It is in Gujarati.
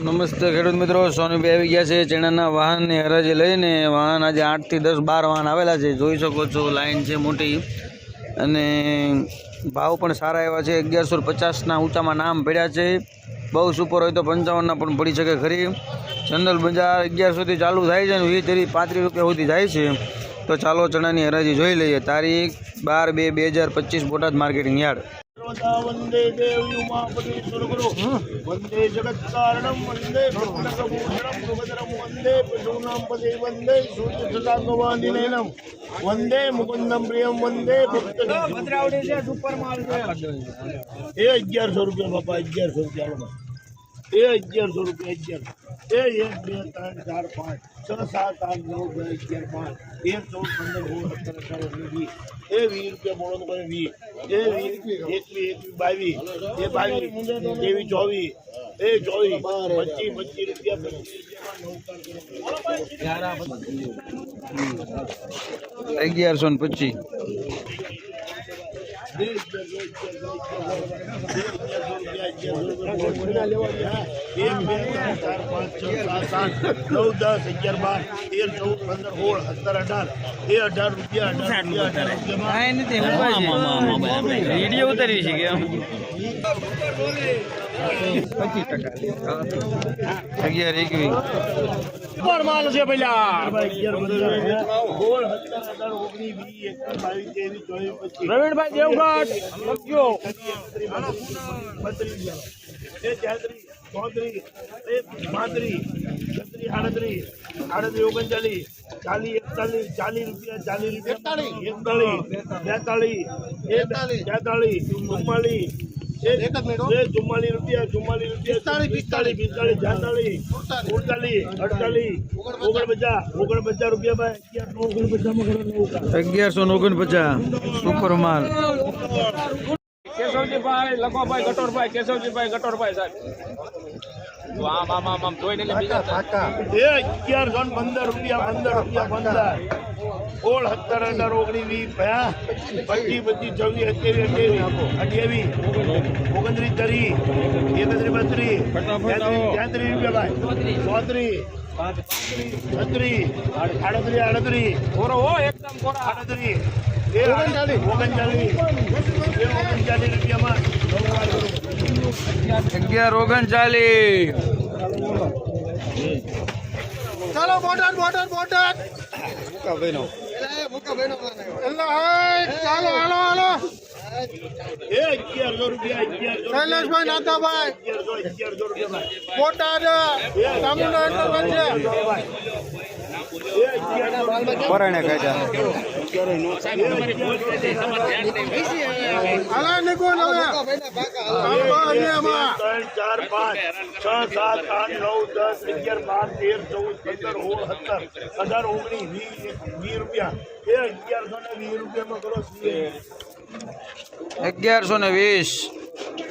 નમસ્તે ખેડૂત મિત્રો, સોનુભાઈ આવી ગયા છે ચણાના વાહનની હરાજી લઈને. વાહન આજે 8 થી 10 12 વાહન આવેલા છે, જોઈ શકો છો. લાઈન છે મોટી અને ભાવ પણ સારા એવા છે. 1150ના ઊંચામાં નામ પડ્યા છે. બહુ સુપર હોય તો 55ના પણ પડી શકે ખરી. જનરલ બજાર 1100થી ચાલુ થાય છે અને 20-35 રૂપિયા સુધી જાય છે. તો ચાલો ચણાની હરાજી જોઈ લઈએ. તારીખ 12/2/2025 બોટાદ માર્કેટિંગ યાર્ડ. वंदे देवी उमापति सुरगुरु वंदे जगत कारणम वंदे भक्तभूषणम सुभद्रम वंदे पशूनां पदे वंदे सूर्य सदागवादिनयनम वंदे मुकुंदम प्रियम वंदे भक्त भद्रावड़ी से सुपर माल ये 1100 रुपया बापा 1100 रुपया ये 1100 रुपया 11 ये 1 2 3 4 5 6 7 8 9 10 11 5 13 14 15 16 17 18 19 20 रुपया बोलो तो 20 ये 21 22 ये 22 ये 24 ये 24 25 रुपया 1125 વિડીયો ઉતારી છે કે 11-21 માલ છે પેલા પ્રવીણભાઈ દેવગઢ લખ્યો 32 33 34 38 39 40 41 44 रुपया 49 रुपया भाई 1149 સુપર માલ. કેશવજી ભાઈ લખવાભાઈ ગટોરભાઈ, કેશવજી ભાઈ ગટોરભાઈ સાહેબ આમ જોઈને બીજા 1115 રૂપિયા 15 ઓળ 17 18 19 20 25 26 27 28 29 રૂપિયા ભાઈ 34 38 ઓરો ઓ એકદમ કોરા 39 રૂપિયામાં 1139 ચાલો બોટાદ ચાલો હાલો 1100 રૂપિયા શૈલેષભાઈ નાથાભાઈ 1100 રૂપિયા બોટાદ પરણે કાઢ્યા રૂપિયા 1120 રૂપિયામાં કરો 1120